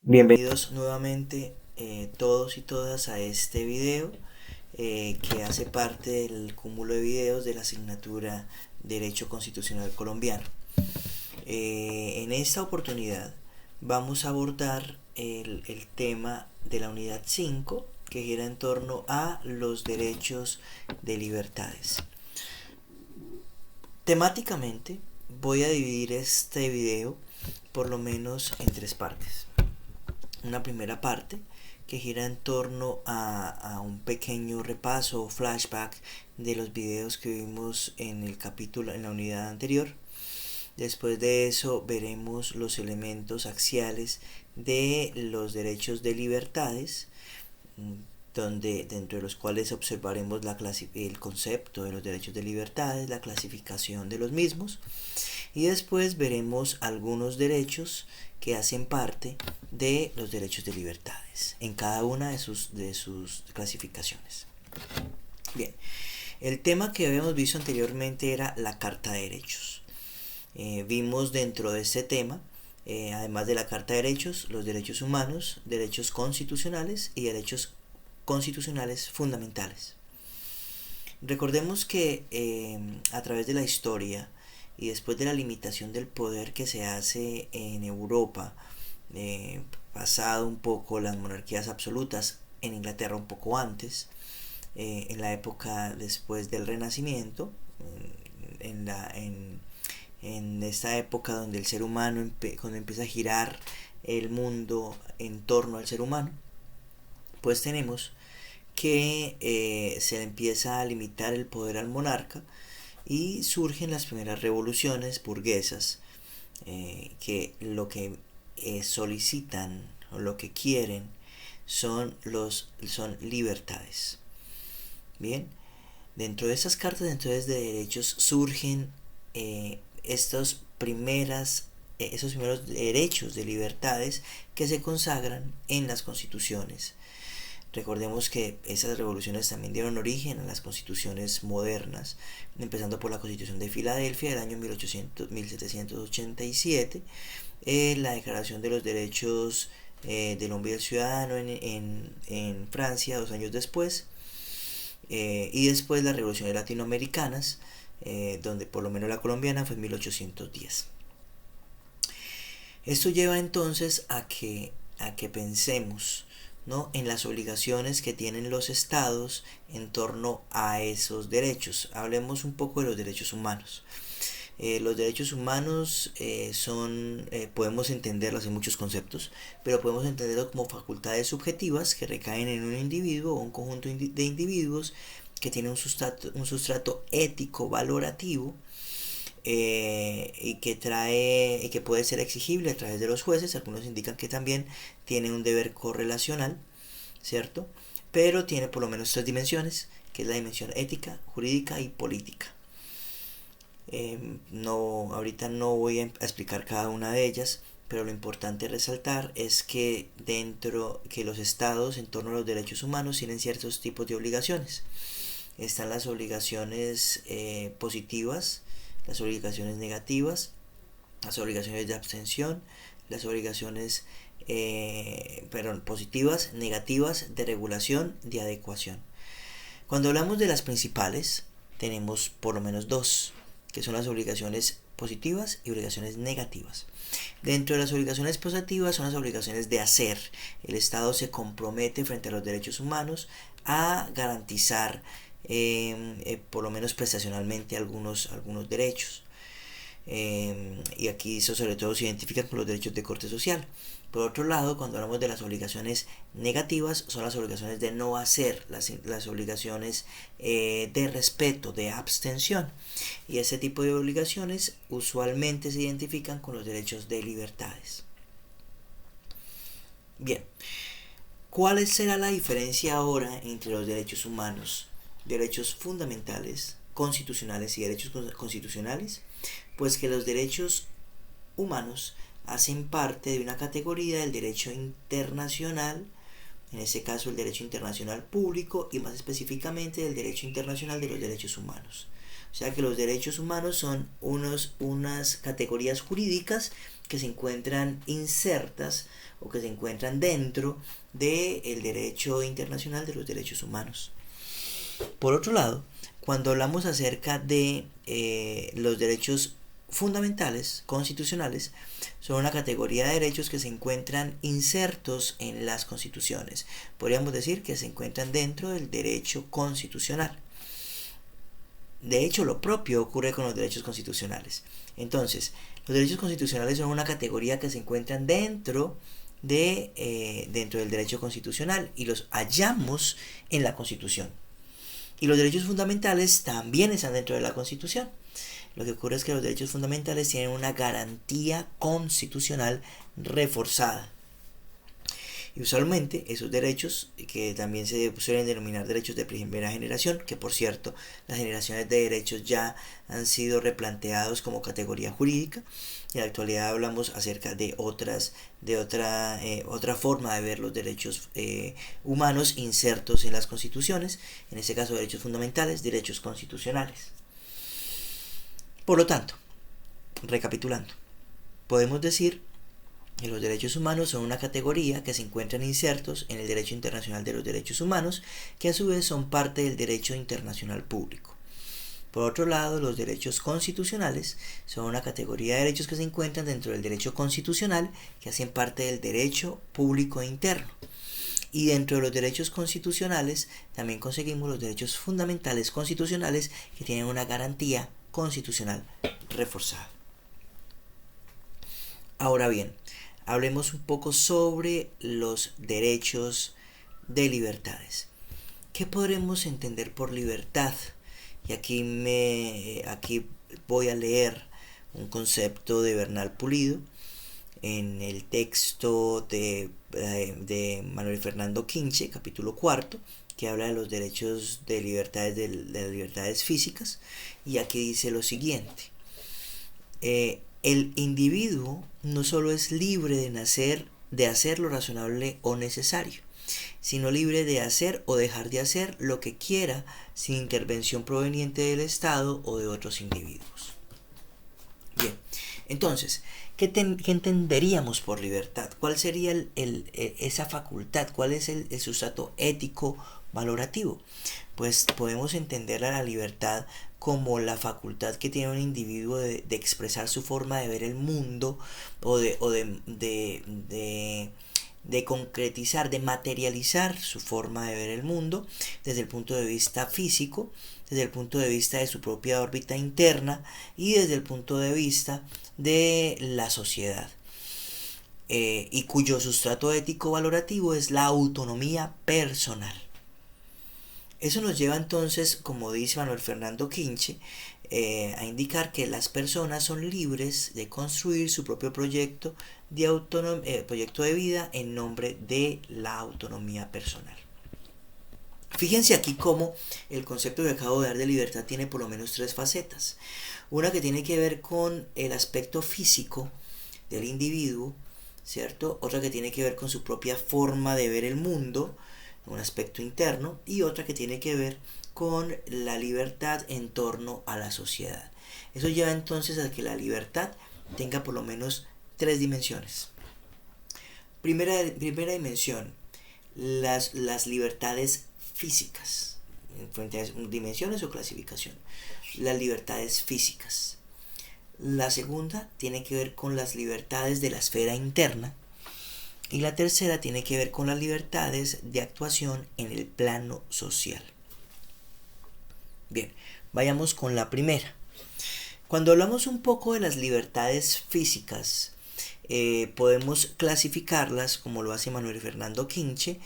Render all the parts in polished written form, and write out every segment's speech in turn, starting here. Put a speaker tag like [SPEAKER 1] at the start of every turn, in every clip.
[SPEAKER 1] Bienvenidos nuevamente todos y todas a este video que hace parte del cúmulo de videos de la asignatura Derecho Constitucional Colombiano. En esta oportunidad vamos a abordar el tema de la unidad 5 que gira en torno a los derechos de libertades. Temáticamente voy a dividir este video por lo menos en tres partes. Una primera parte que gira en torno a un pequeño repaso o flashback de los videos que vimos en el capítulo, en la unidad anterior. Después de eso veremos los elementos axiales de los derechos de libertades, donde dentro de los cuales observaremos el concepto de los derechos de libertades, la clasificación de los mismos, y después veremos algunos derechos que hacen parte de los derechos de libertades en cada una de sus clasificaciones. Bien, el tema que habíamos visto anteriormente era la Carta de Derechos. Vimos dentro de este tema, además de la Carta de Derechos, los derechos humanos, derechos constitucionales y derechos constitucionales fundamentales. Recordemos que a través de la historia y después de la limitación del poder que se hace en Europa, pasado un poco las monarquías absolutas, en Inglaterra un poco antes, en la época después del Renacimiento, en esta época donde el ser humano, cuando empieza a girar el mundo en torno al ser humano, pues tenemos que se empieza a limitar el poder al monarca y surgen las primeras revoluciones burguesas que lo que solicitan o lo que quieren son libertades. Bien, dentro de esas cartas entonces de derechos surgen esos primeros derechos de libertades que se consagran en las constituciones. Recordemos que esas revoluciones también dieron origen a las constituciones modernas, empezando por la Constitución de Filadelfia del año 1787, la Declaración de los Derechos del Hombre y del Ciudadano en Francia 2 años después, y después las revoluciones latinoamericanas, donde por lo menos la colombiana fue en 1810. Esto lleva entonces a que pensemos, ¿no?, en las obligaciones que tienen los estados en torno a esos derechos. Hablemos un poco de los derechos humanos. Los derechos humanos podemos entenderlos en muchos conceptos, pero podemos entenderlos como facultades subjetivas que recaen en un individuo o un conjunto de individuos que tienen un sustrato ético valorativo, y que puede ser exigible a través de los jueces. Algunos indican que también tiene un deber correlacional, ¿cierto? Pero tiene por lo menos tres dimensiones, que es la dimensión ética, jurídica y política. Ahorita no voy a explicar cada una de ellas, pero lo importante resaltar es que que los estados en torno a los derechos humanos tienen ciertos tipos de obligaciones. Están las obligaciones positivas, las obligaciones negativas, las obligaciones de abstención, las obligaciones positivas, negativas, de regulación, de adecuación. Cuando hablamos de las principales, tenemos por lo menos dos, que son las obligaciones positivas y obligaciones negativas. Dentro de las obligaciones positivas son las obligaciones de hacer. El Estado se compromete frente a los derechos humanos a garantizar por lo menos prestacionalmente algunos derechos, y aquí eso sobre todo se identifica con los derechos de corte social. Por otro lado, cuando hablamos de las obligaciones negativas, son las obligaciones de no hacer, las obligaciones de respeto, de abstención, y ese tipo de obligaciones usualmente se identifican con los derechos de libertades. Bien, ¿cuál será la diferencia ahora entre los derechos humanos, derechos fundamentales, constitucionales y derechos constitucionales? Pues que los derechos humanos hacen parte de una categoría del derecho internacional, en este caso el derecho internacional público, y más específicamente del derecho internacional de los derechos humanos. O sea que los derechos humanos son unas categorías jurídicas que se encuentran insertas o que se encuentran dentro del derecho internacional de los derechos humanos. Por otro lado, cuando hablamos acerca de los derechos fundamentales, constitucionales, son una categoría de derechos que se encuentran insertos en las constituciones. Podríamos decir que se encuentran dentro del derecho constitucional. De hecho, lo propio ocurre con los derechos constitucionales. Entonces, los derechos constitucionales son una categoría que se encuentran dentro del derecho constitucional y los hallamos en la Constitución. Y los derechos fundamentales también están dentro de la Constitución. Lo que ocurre es que los derechos fundamentales tienen una garantía constitucional reforzada. Y usualmente esos derechos, que también se suelen denominar derechos de primera generación, que por cierto las generaciones de derechos ya han sido replanteados como categoría jurídica, y en la actualidad hablamos acerca de otra forma de ver los derechos humanos insertos en las constituciones, en este caso derechos fundamentales, derechos constitucionales. Por lo tanto, recapitulando, podemos decir que los derechos humanos son una categoría que se encuentran insertos en el derecho internacional de los derechos humanos, que a su vez son parte del derecho internacional público. Por otro lado, los derechos constitucionales son una categoría de derechos que se encuentran dentro del derecho constitucional, que hacen parte del derecho público e interno. Y dentro de los derechos constitucionales también conseguimos los derechos fundamentales constitucionales, que tienen una garantía constitucional reforzada. Ahora bien, hablemos un poco sobre los derechos de libertades. ¿Qué podremos entender por libertad? Y aquí voy a leer un concepto de Bernal Pulido en el texto de Manuel Fernando Quinche, capítulo 4, que habla de los derechos de libertades, de las libertades físicas, y aquí dice lo siguiente: el individuo no solo es libre de hacer lo razonable o necesario, sino libre de hacer o dejar de hacer lo que quiera sin intervención proveniente del Estado o de otros individuos. Bien, entonces, ¿qué entenderíamos por libertad? ¿Cuál sería esa facultad? ¿Cuál es el sustrato ético valorativo? Pues podemos entender a la libertad como la facultad que tiene un individuo de expresar su forma de ver el mundo o de concretizar, de materializar su forma de ver el mundo desde el punto de vista físico, desde el punto de vista de su propia órbita interna y desde el punto de vista de la sociedad, y cuyo sustrato ético valorativo es la autonomía personal. Eso nos lleva entonces, como dice Manuel Fernando Quinche, a indicar que las personas son libres de construir su propio proyecto de vida en nombre de la autonomía personal. Fíjense aquí cómo el concepto que acabo de dar de libertad tiene por lo menos tres facetas. Una que tiene que ver con el aspecto físico del individuo, ¿cierto? Otra que tiene que ver con su propia forma de ver el mundo, un aspecto interno, y otra que tiene que ver con la libertad en torno a la sociedad. Eso lleva entonces a que la libertad tenga por lo menos tres dimensiones. Primera dimensión, las libertades físicas, frente a dimensiones o clasificación, las libertades físicas. La segunda tiene que ver con las libertades de la esfera interna. Y la tercera tiene que ver con las libertades de actuación en el plano social. Bien, vayamos con la primera. Cuando hablamos un poco de las libertades físicas, podemos clasificarlas, como lo hace Manuel Fernando Quinche,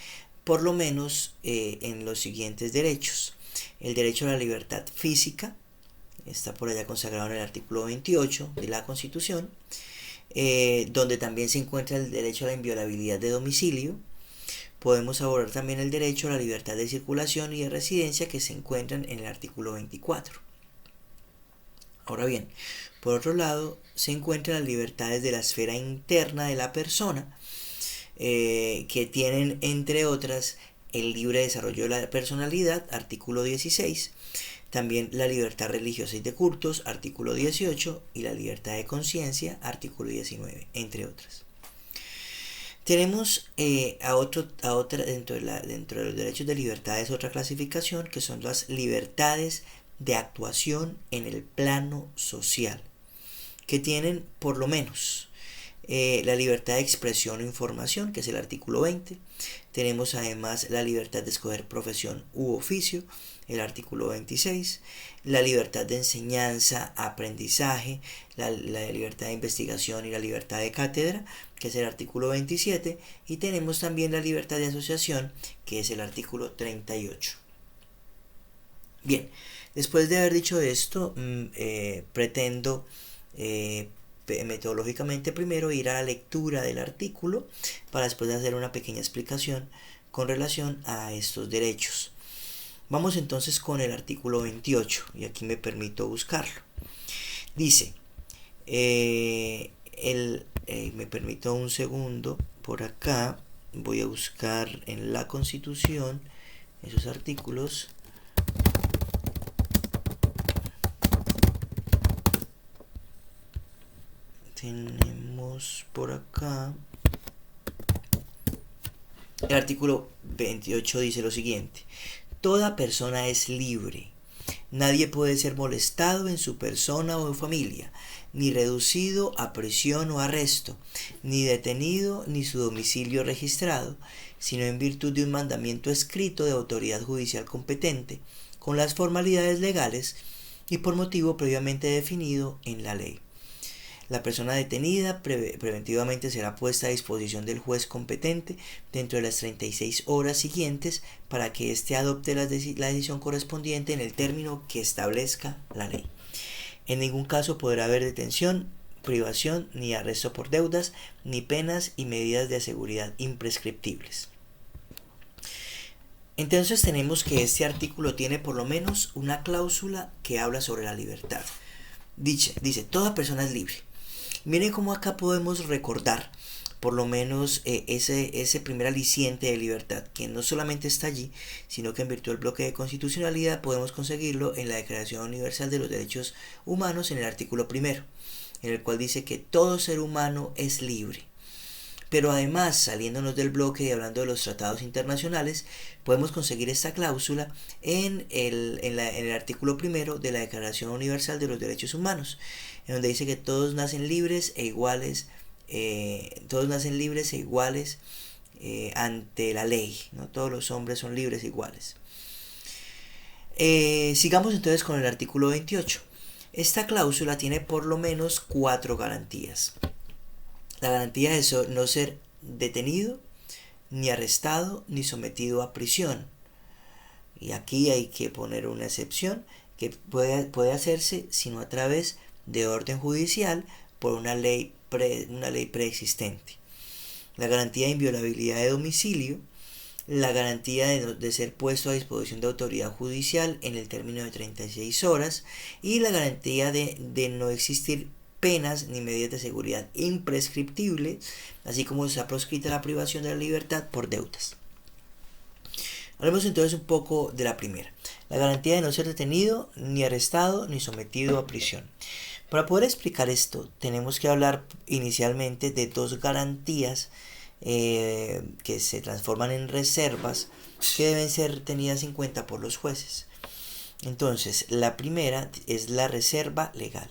[SPEAKER 1] por lo menos en los siguientes derechos. El derecho a la libertad física está por allá consagrado en el artículo 28 de la Constitución, donde también se encuentra el derecho a la inviolabilidad de domicilio. Podemos abordar también el derecho a la libertad de circulación y de residencia, que se encuentran en el artículo 24. Ahora bien, por otro lado, se encuentran las libertades de la esfera interna de la persona, que tienen, entre otras, el libre desarrollo de la personalidad, artículo 16, También la libertad religiosa y de cultos, artículo 18, y la libertad de conciencia, artículo 19, entre otras. Tenemos otra dentro de los derechos de libertades, otra clasificación, que son las libertades de actuación en el plano social, que tienen por lo menos la libertad de expresión o información, que es el artículo 20. Tenemos además la libertad de escoger profesión u oficio, el artículo 26, la libertad de enseñanza, aprendizaje, la libertad de investigación y la libertad de cátedra, que es el artículo 27, y tenemos también la libertad de asociación, que es el artículo 38. Bien, después de haber dicho esto, pretendo metodológicamente primero ir a la lectura del artículo para después hacer una pequeña explicación con relación a estos derechos. Vamos entonces con el artículo 28 y aquí me permito buscarlo. Dice, me permito un segundo, por acá voy a buscar en la Constitución esos artículos. Tenemos por acá el artículo 28, dice lo siguiente: toda persona es libre. Nadie puede ser molestado en su persona o en familia, ni reducido a prisión o arresto, ni detenido ni su domicilio registrado, sino en virtud de un mandamiento escrito de autoridad judicial competente, con las formalidades legales y por motivo previamente definido en la ley. La persona detenida preventivamente será puesta a disposición del juez competente dentro de las 36 horas siguientes para que éste adopte la decisión correspondiente en el término que establezca la ley. En ningún caso podrá haber detención, privación, ni arresto por deudas, ni penas y medidas de seguridad imprescriptibles. Entonces tenemos que este artículo tiene por lo menos una cláusula que habla sobre la libertad. Dice, toda persona es libre. Miren cómo acá podemos recordar por lo menos ese primer aliciente de libertad, que no solamente está allí, sino que en virtud del bloque de constitucionalidad podemos conseguirlo en la Declaración Universal de los Derechos Humanos, en el artículo 1, en el cual dice que todo ser humano es libre. Pero además, saliéndonos del bloque y hablando de los tratados internacionales, podemos conseguir esta cláusula en el artículo 1 de la Declaración Universal de los Derechos Humanos, en donde dice que todos nacen libres e iguales, ante la ley, ¿no? Todos los hombres son libres e iguales. Sigamos entonces con el artículo 28. Esta cláusula tiene por lo menos 4 garantías. La garantía de no ser detenido, ni arrestado, ni sometido a prisión. Y aquí hay que poner una excepción, que puede hacerse sino a través de orden judicial por una ley preexistente. La garantía de inviolabilidad de domicilio, la garantía de ser puesto a disposición de autoridad judicial en el término de 36 horas y la garantía de no existir penas ni medidas de seguridad imprescriptibles, así como está proscrita la privación de la libertad por deudas. Hablemos entonces un poco de la primera, la garantía de no ser detenido, ni arrestado, ni sometido a prisión. Para poder explicar esto, tenemos que hablar inicialmente de 2 garantías que se transforman en reservas que deben ser tenidas en cuenta por los jueces. Entonces, la primera es la reserva legal.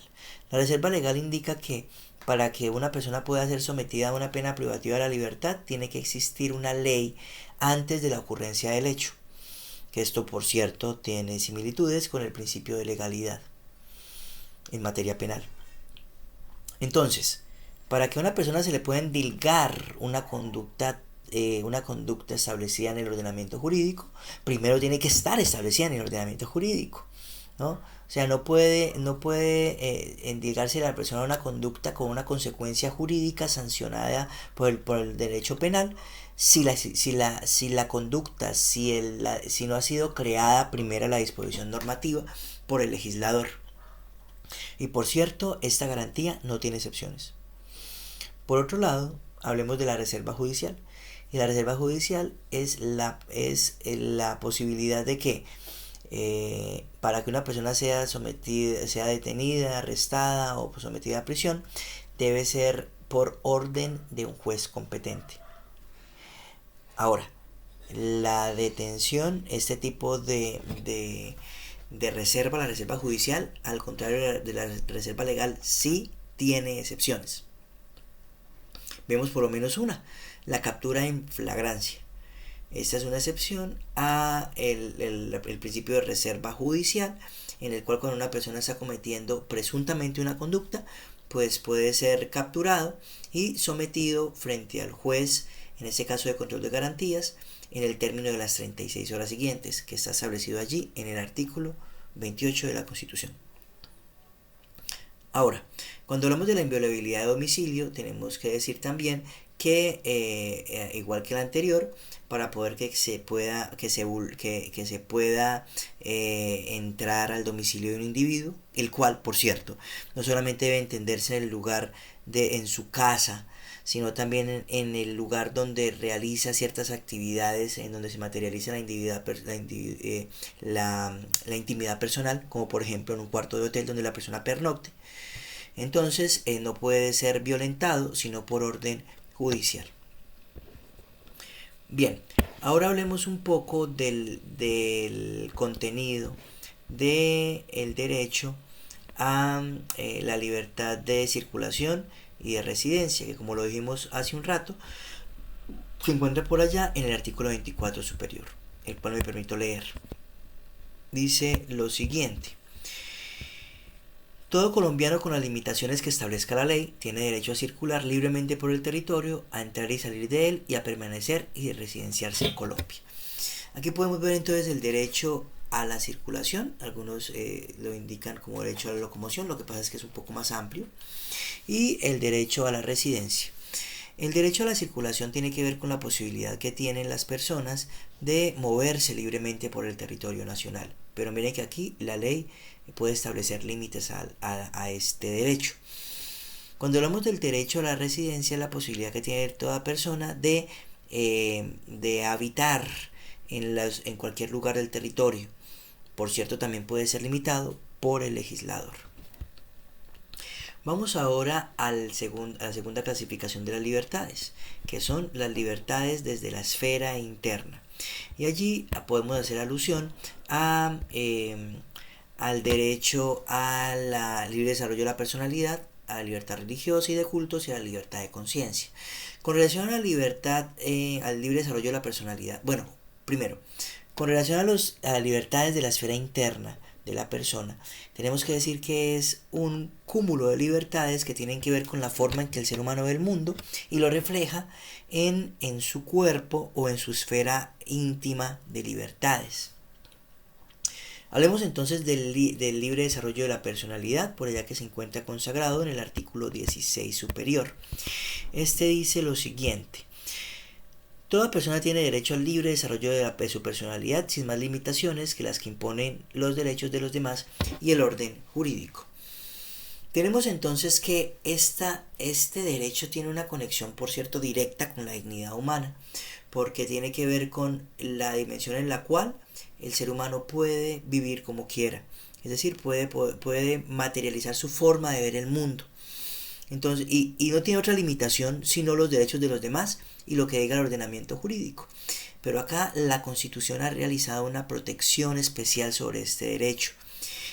[SPEAKER 1] La reserva legal indica que para que una persona pueda ser sometida a una pena privativa de la libertad, tiene que existir una ley antes de la ocurrencia del hecho. Que esto, por cierto, tiene similitudes con el principio de legalidad en materia penal. Entonces, para que a una persona se le pueda endilgar una conducta establecida en el ordenamiento jurídico, primero tiene que estar establecida en el ordenamiento jurídico, ¿no? O sea, no puede endilgarse a la persona una conducta con una consecuencia jurídica sancionada por el derecho penal si la conducta, si no ha sido creada primero la disposición normativa por el legislador. Y por cierto, esta garantía no tiene excepciones. Por otro lado, hablemos de la reserva judicial. Y la reserva judicial es la posibilidad de que para que una persona sea sometida, sea detenida, arrestada o sometida a prisión, debe ser por orden de un juez competente. Ahora, la detención, este tipo de reserva, la reserva judicial, al contrario de la reserva legal, sí tiene excepciones. Vemos por lo menos una, la captura en flagrancia. Esta es una excepción a el principio de reserva judicial, en el cual cuando una persona está cometiendo presuntamente una conducta, pues puede ser capturado y sometido frente al juez, en este caso de control de garantías, en el término de las 36 horas siguientes, que está establecido allí en el artículo 28 de la Constitución. Ahora, cuando hablamos de la inviolabilidad de domicilio, tenemos que decir también que, igual que la anterior, para poder que se pueda entrar al domicilio de un individuo, el cual, por cierto, no solamente debe entenderse en el lugar en su casa, sino también en el lugar donde realiza ciertas actividades, en donde se materializa la intimidad personal, como por ejemplo en un cuarto de hotel donde la persona pernocte. Entonces no puede ser violentado sino por orden judicial. Bien, ahora hablemos un poco del contenido del derecho a la libertad de circulación y de residencia, que como lo dijimos hace un rato, se encuentra por allá en el artículo 24 superior, el cual me permito leer. Dice lo siguiente: todo colombiano con las limitaciones que establezca la ley tiene derecho a circular libremente por el territorio, a entrar y salir de él y a permanecer y residenciarse en Colombia. Aquí podemos ver entonces el derecho a la circulación, algunos lo indican como derecho a la locomoción, lo que pasa es que es un poco más amplio, y el derecho a la residencia. El derecho a la circulación tiene que ver con la posibilidad que tienen las personas de moverse libremente por el territorio nacional, pero miren que aquí la ley puede establecer límites a este derecho. Cuando hablamos del derecho a la residencia, la posibilidad que tiene toda persona de habitar en cualquier lugar del territorio. Por cierto, también puede ser limitado por el legislador. Vamos ahora a la segunda clasificación de las libertades, que son las libertades desde la esfera interna. Y allí podemos hacer alusión al derecho al libre desarrollo de la personalidad, a la libertad religiosa y de cultos y a la libertad de conciencia. Con relación a la libertad, al libre desarrollo de la personalidad, bueno, primero, con relación a las libertades de la esfera interna de la persona, tenemos que decir que es un cúmulo de libertades que tienen que ver con la forma en que el ser humano ve el mundo y lo refleja en su cuerpo o en su esfera íntima de libertades. Hablemos entonces del libre desarrollo de la personalidad, por allá que se encuentra consagrado en el artículo 16 superior. Este dice lo siguiente: toda persona tiene derecho al libre desarrollo de su personalidad sin más limitaciones que las que imponen los derechos de los demás y el orden jurídico. Tenemos entonces que este derecho tiene una conexión, por cierto, directa con la dignidad humana, porque tiene que ver con la dimensión en la cual el ser humano puede vivir como quiera, es decir, puede materializar su forma de ver el mundo. Entonces, y no tiene otra limitación sino los derechos de los demás y lo que diga el ordenamiento jurídico. Pero acá la Constitución ha realizado una protección especial sobre este derecho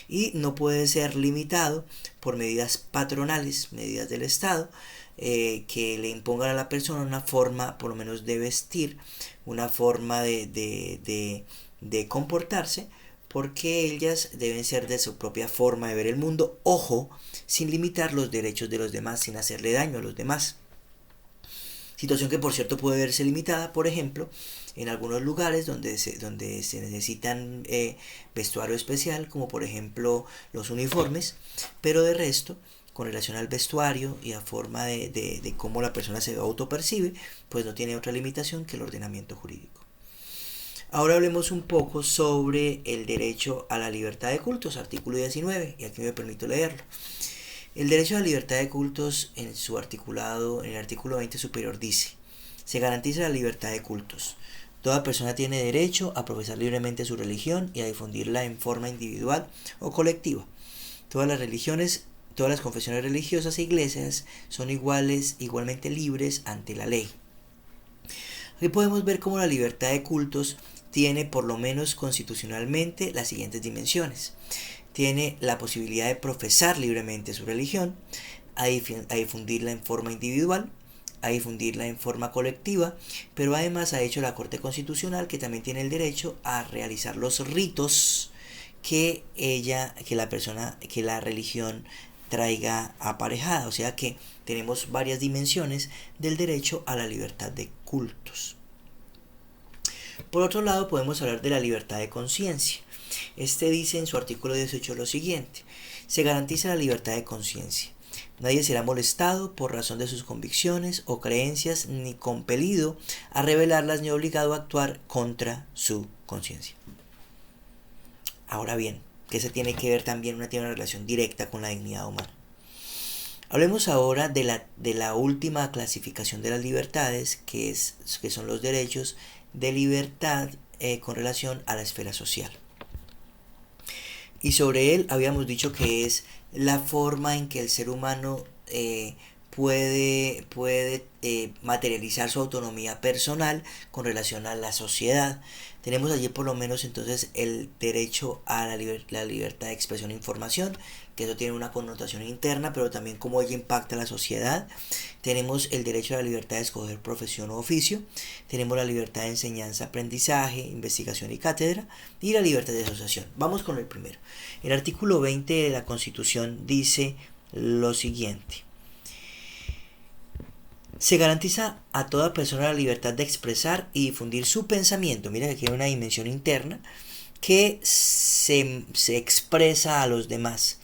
[SPEAKER 1] y no puede ser limitado por medidas patronales, medidas del Estado, que le impongan a la persona una forma, por lo menos de vestir, una forma de comportarse, porque ellas deben ser de su propia forma de ver el mundo, ojo, sin limitar los derechos de los demás, sin hacerle daño a los demás. Situación que por cierto puede verse limitada, por ejemplo, en algunos lugares donde se necesitan vestuario especial, como por ejemplo los uniformes, pero de resto, con relación al vestuario y a forma de cómo la persona se autopercibe, pues no tiene otra limitación que el ordenamiento jurídico. Ahora hablemos un poco sobre el derecho a la libertad de cultos, artículo 19, y aquí me permito leerlo. El derecho a la libertad de cultos en su articulado, en el artículo 20 superior dice: se garantiza la libertad de cultos. Toda persona tiene derecho a profesar libremente su religión y a difundirla en forma individual o colectiva. Todas las confesiones religiosas e iglesias son igualmente libres ante la ley. Aquí podemos ver cómo la libertad de cultos tiene, por lo menos constitucionalmente, las siguientes dimensiones. Tiene la posibilidad de profesar libremente su religión, a difundirla en forma individual, a difundirla en forma colectiva, pero además ha hecho la Corte Constitucional que también tiene el derecho a realizar los ritos que la religión traiga aparejada. O sea que tenemos varias dimensiones del derecho a la libertad de cultos. Por otro lado, podemos hablar de la libertad de conciencia. Este dice en su artículo 18 lo siguiente: se garantiza la libertad de conciencia. Nadie será molestado por razón de sus convicciones o creencias, ni compelido a revelarlas, ni obligado a actuar contra su conciencia. Ahora bien, que se tiene que ver también, tiene una relación directa con la dignidad humana. Hablemos ahora de la última clasificación de las libertades, que son los derechos de libertad con relación a la esfera social. Y sobre él habíamos dicho que es la forma en que el ser humano puede materializar su autonomía personal con relación a la sociedad. Tenemos allí por lo menos entonces el derecho a la libertad de expresión e información, que eso tiene una connotación interna, pero también cómo ella impacta a la sociedad. Tenemos el derecho a la libertad de escoger profesión o oficio. Tenemos la libertad de enseñanza, aprendizaje, investigación y cátedra, y la libertad de asociación. Vamos con el primero. El artículo 20 de la Constitución dice lo siguiente: se garantiza a toda persona la libertad de expresar y difundir su pensamiento. Mira que aquí hay una dimensión interna que se expresa a los demás.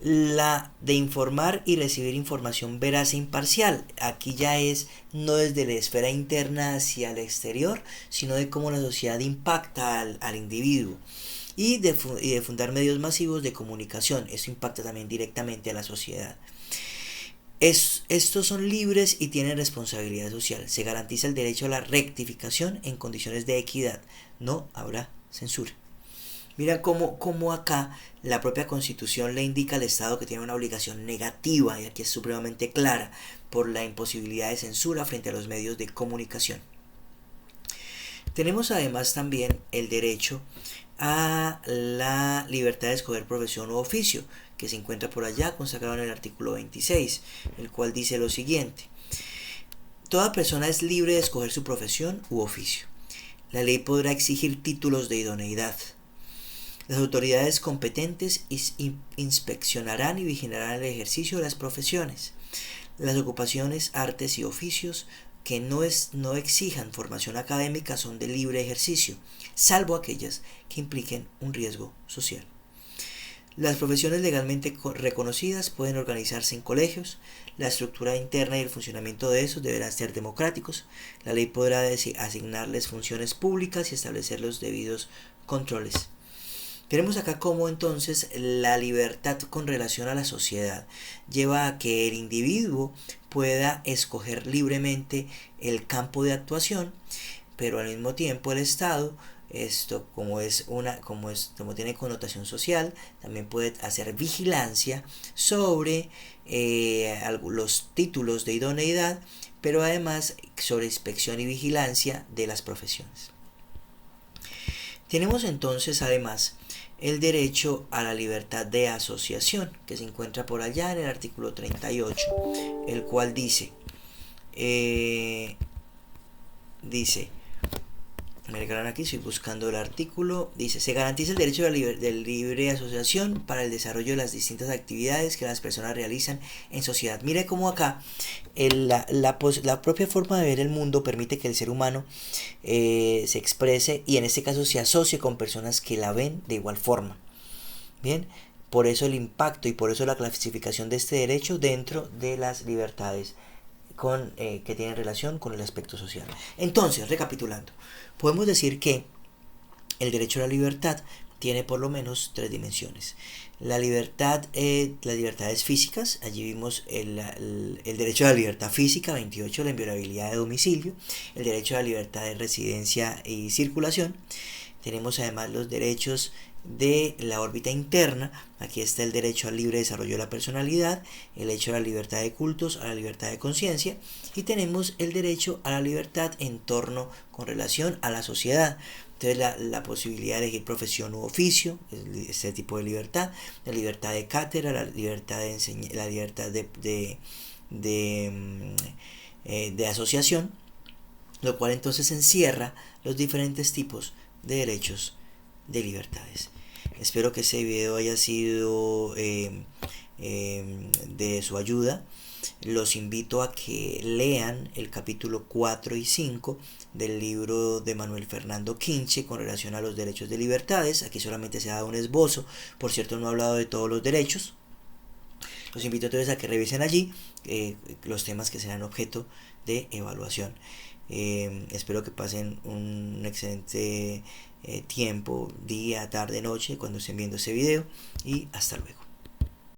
[SPEAKER 1] La de informar y recibir información veraz e imparcial. Aquí ya es no desde la esfera interna hacia el exterior, sino de cómo la sociedad impacta al individuo. Y de fundar medios masivos de comunicación. Eso impacta también directamente a la sociedad. Estos son libres y tienen responsabilidad social. Se garantiza el derecho a la rectificación en condiciones de equidad. No habrá censura. Mira cómo acá la propia Constitución le indica al Estado que tiene una obligación negativa, y aquí es supremamente clara, por la imposibilidad de censura frente a los medios de comunicación. Tenemos además también el derecho a la libertad de escoger profesión u oficio, que se encuentra por allá consagrado en el artículo 26, el cual dice lo siguiente: toda persona es libre de escoger su profesión u oficio. La ley podrá exigir títulos de idoneidad. Las autoridades competentes inspeccionarán y vigilarán el ejercicio de las profesiones. Las ocupaciones, artes y oficios que no exijan formación académica son de libre ejercicio, salvo aquellas que impliquen un riesgo social. Las profesiones legalmente reconocidas pueden organizarse en colegios. La estructura interna y el funcionamiento de esos deberán ser democráticos. La ley podrá asignarles funciones públicas y establecer los debidos controles. Tenemos acá cómo entonces la libertad con relación a la sociedad lleva a que el individuo pueda escoger libremente el campo de actuación, pero al mismo tiempo el Estado, esto como tiene connotación social, también puede hacer vigilancia sobre los títulos de idoneidad, pero además sobre inspección y vigilancia de las profesiones. Tenemos entonces además el derecho a la libertad de asociación, que se encuentra por allá en el artículo 38, el cual dice, me regalaron aquí, estoy buscando el artículo, dice: se garantiza el derecho de libre asociación para el desarrollo de las distintas actividades que las personas realizan en sociedad. Mire cómo acá la propia forma de ver el mundo permite que el ser humano se exprese y en este caso se asocie con personas que la ven de igual forma. Bien, por eso el impacto y por eso la clasificación de este derecho dentro de las libertades que tienen relación con el aspecto social. Entonces, recapitulando, podemos decir que el derecho a la libertad tiene por lo menos tres dimensiones. Las libertades físicas, allí vimos el derecho a la libertad física, 28, la inviolabilidad de domicilio, el derecho a la libertad de residencia y circulación. Tenemos además los derechos de la órbita interna. Aquí está el derecho al libre desarrollo de la personalidad, el derecho a la libertad de cultos, a la libertad de conciencia, y tenemos el derecho a la libertad en torno con relación a la sociedad. Entonces la posibilidad de elegir profesión u oficio, este tipo de libertad, la libertad de cátedra, la libertad de la libertad de asociación, lo cual entonces encierra los diferentes tipos de derechos de libertades. Espero que este video haya sido de su ayuda. Los invito a que lean el capítulo 4 y 5 del libro de Manuel Fernando Quinche con relación a los derechos de libertades. Aquí solamente se ha dado un esbozo, por cierto no he hablado de todos los derechos. Los invito entonces a que revisen allí los temas que serán objeto de evaluación. Espero que pasen un excelente tiempo, día, tarde, noche, cuando estén viendo este video, y hasta luego.